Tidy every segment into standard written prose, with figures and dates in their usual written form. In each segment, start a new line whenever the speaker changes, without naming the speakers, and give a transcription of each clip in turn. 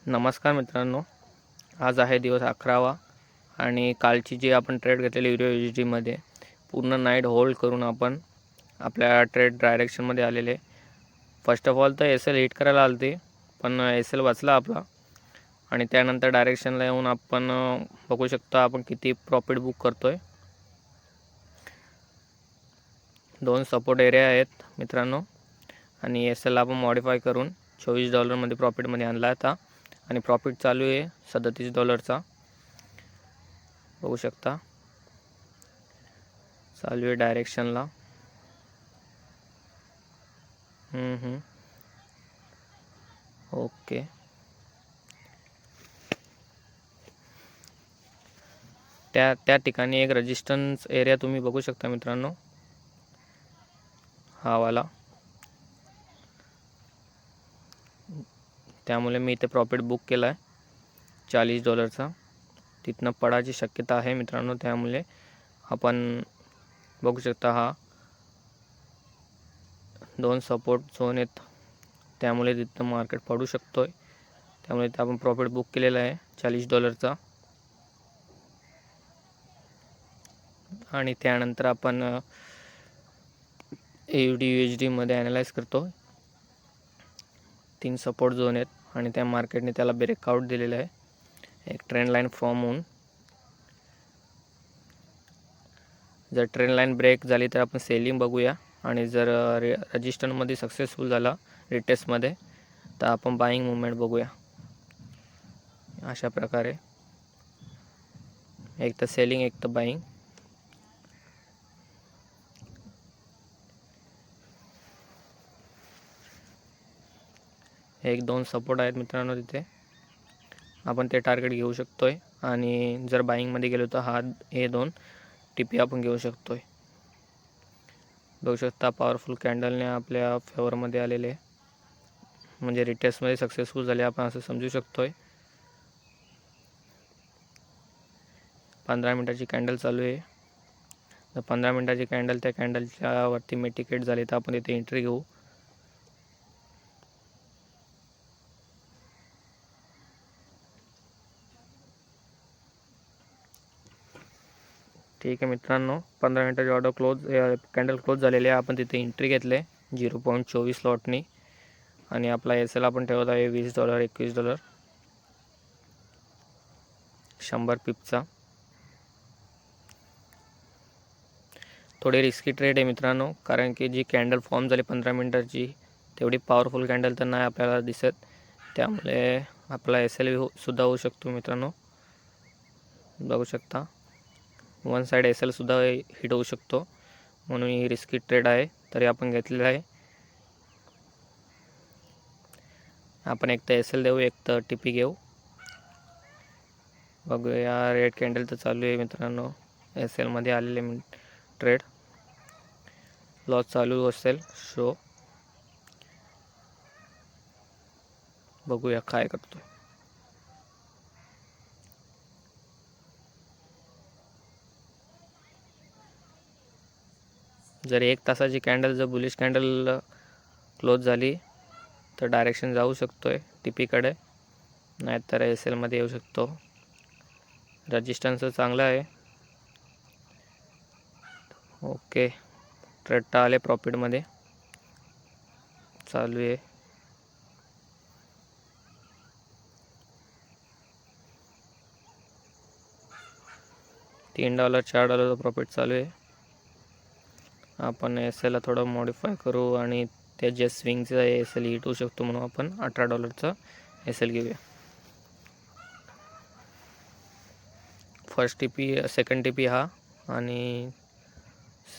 नमस्कार मित्रांनो, आज आहे दिवस 11वा आणि कालची जी आपण ट्रेड घेतलेली युरो USDमध्ये पूर्ण नाईट होल्ड करून आपण आपल्या ट्रेड डायरेक्शनमध्ये आलेले. फर्स्ट ऑफ ऑल तर SL हिट करायला आलते, पण SL वाचला आपला आणि त्यानंतर डायरेक्शनला येऊन आपण बघू शकता आपण किती प्रॉफिट बुक करतोय. 2 सपोर्ट एरिया आहेत मित्रांनो आणि SL आपण मॉडिफाय करून $24 प्रॉफिटमध्ये आणला आता आणि प्रॉफिट चालू आहे $37 बघू शकता. चालू आहे डायरेक्शनला. ओके, त्या ठिकाणी एक रेजिस्टन्स एरिया तुम्ही बघू शकता मित्रांनो, हा वाला. त्यामुळे मी इथे प्रॉफिट बुक केला आहे $40. तिथनं पडायची शक्यता आहे मित्रांनो. त्यामुळे आपण बघू शकता हा 2 सपोर्ट झोन आहेत, त्यामुळे तिथनं मार्केट पडू शकतोय. त्यामुळे इथे आपण प्रॉफिट बुक केलेला आहे $40. आणि त्यानंतर आपण AUD USDमध्ये ॲनालाइज करतो. 3 सपोर्ट झोन आहेत आणि त्या मार्केटने त्याला ब्रेकआउट दिलेला आहे, एक ट्रेंड लाईन फॉर्म होऊन. जर ट्रेंड लाईन ब्रेक झाली तर आपण सेलिंग बघूया आणि जर रजिस्टरमध्ये सक्सेसफुल झाला रिटेस्टमध्ये तर आपण बाईंग मुवमेंट बघूया. अशा प्रकारे एक तर सेलिंग एक तर बाईंग. एक 2 सपोर्ट आहेत मित्रांनो, तिथे आपण ते टार्गेट घेऊ शकतोय आणि जर बाईंगमध्ये गेलो तर हे 2 TP आपण घेऊ शकतोय. बघू शकता पॉवरफुल कॅन्डलने आपल्या फेवरमध्ये आलेले, म्हणजे रिटेस्टमध्ये सक्सेसफुल झाले आपण असं समजू शकतोय. 15 मिनिटाची कॅन्डल चालू आहे. तर 15 मिनिटाची कॅन्डल त्या कॅन्डलच्या वरती मिटिकेट झाली तर आपण इथे एंट्री घेऊ. ठीक आहे मित्रांनो, 15 मिनिटाची ऑर्डर कॅन्डल क्लोज झालेली आहे. आपण तिथे एंट्री घेतले 0.24 लॉटनी आणि आपला SL आपण ठेवत आहे $20 $21 100 पिपचा. थोडी रिस्की ट्रेड आहे मित्रांनो, कारण की जी कॅन्डल फॉर्म झाली 15 मिनिटाची तेवढी पॉवरफुल कॅन्डल तर नाही आपल्याला दिसत. त्यामुळे आपला SL सुद्धा होऊ शकतो मित्रांनो. बघू शकता वन साईड SL सुद्धा हिट होऊ शकतो, म्हणून ही रिस्की ट्रेड आहे. तरी आपण घेतलेलं आहे. आपण एक तर SL देऊ एक तर TP घेऊ. बघूया, रेड कॅन्डल तर चालू आहे मित्रांनो. SL मध्ये आलेले ट्रेड लॉस चालू असेल शो. बघूया काय करतो. जर 1 तासाची कॅन्डल जर बुलिश कॅन्डल क्लोज झाली तर डायरेक्शन जाऊ शकतोय TP कडे, नाहीतर SL मध्ये येऊ शकतो. रेजिस्टन्स चांगला आहे. ओके, ट्रेड आले प्रॉफिटमध्ये. चालू आहे $3 $4 प्रॉफिट चालू आहे. आपण SL ला थोडं मॉडिफाय करू आणि त्या जे स्विंगचा SL हिट होऊ शकतो म्हणून आपण $18 SL घेऊया. फर्स्ट TP सेकंड TP हा आणि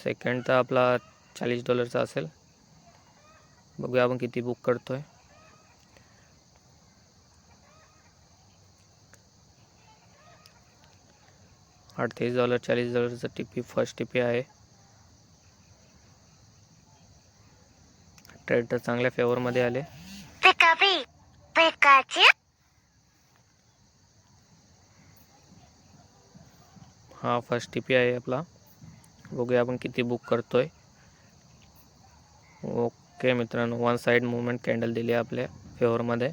सेकंड तर आपला $40 असेल. बघूया आपण किती बुक करतोय. $38 $40 TP फर्स्ट TP आहे. ट्रेड तर चांगल्या फेवरमध्ये आले. हा फर्स्ट TP आहे आपला. बघूया आपण किती बुक करतोय. ओके मित्रांनो, वन साइड मूवमेंट कॅन्डल दिली आपल्या फेवरमध्ये.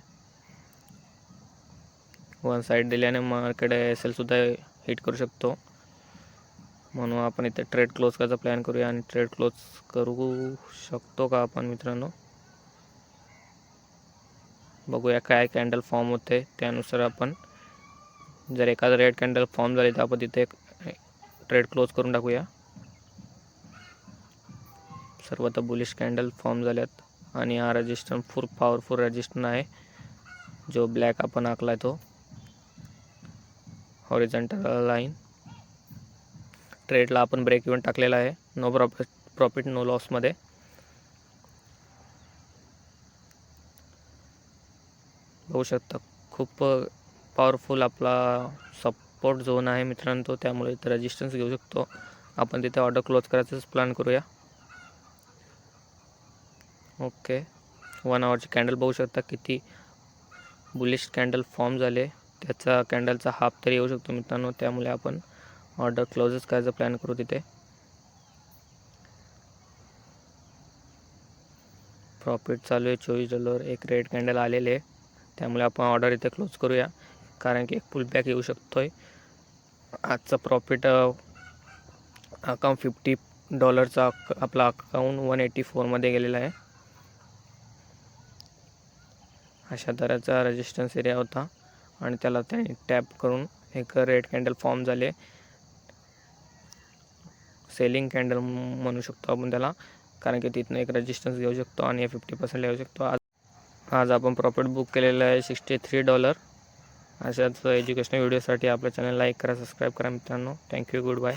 वन साईड दिल्याने मार्केट SLसुद्धा हिट करू शकतो. म्हणून आपण इथे ट्रेड क्लोज करायचा प्लॅन करूया. आणि ट्रेड क्लोज करू शकतो का आपण मित्रांनो, बघूया काय कॅन्डल फॉर्म होते. त्यानुसार आपण जर एखादा रेड कॅन्डल फॉर्म झाली तर आपण तिथे ट्रेड क्लोज करून टाकूया. सर्व आता बुलिश कॅन्डल फॉर्म झाल्यात आणि हा रेजिस्टन्स फुल पॉवरफुल रेजिस्टन्स आहे जो ब्लॅक आपण आखलाय तो हॉरिझॉन्टल लाईन. ट्रेडला आपण ब्रेक इव्हन टाकलेला आहे, नो प्रॉफिट नो लॉसमध्ये. बघू शकता खूप पॉवरफुल आपला सपोर्ट झोन आहे मित्रांनो तो, त्यामुळे इथे रेजिस्टन्स घेऊ शकतो आपण. तिथे ऑर्डर क्लोज करायचाच प्लॅन करूया. ओके, 1 आवरची कॅन्डल बघू शकता किती बुलिश कॅन्डल फॉर्म झाले. त्याचा कॅन्डलचा हाफ तरी येऊ शकतो मित्रांनो, त्यामुळे आपण ऑर्डर क्लोजच करायचा प्लॅन करू. तिथे प्रॉफिट चालू आहे $24. एक रेड कॅन्डल आलेले, त्यामुळे आपण ऑर्डर इथे क्लोज करूया, कारण की एक पुल बॅक येऊ शकतोय. आजचा प्रॉफिट अकाउंट $50चा आपला अकाउंट 184मध्ये गेलेला आहे. अशा तऱ्हेचा रेजिस्टन्स एरिया होता आणि त्याला त्यांनी टॅप करून एक रेड कॅन्डल फॉर्म झाले. सेलिंग कॅन्डल म्हणू शकतो आपण त्याला, कारण की तिथनं एक रेजिस्टन्स घेऊ शकतो आणि 50% येऊ शकतो. आज आपण प्रॉफिट बुक केलेलं आहे $63. अशाच एज्युकेशनल व्हिडिओसाठी आपल्या चॅनल लाईक करा, सबस्क्राईब करा मित्रांनो. Thank you, good bye.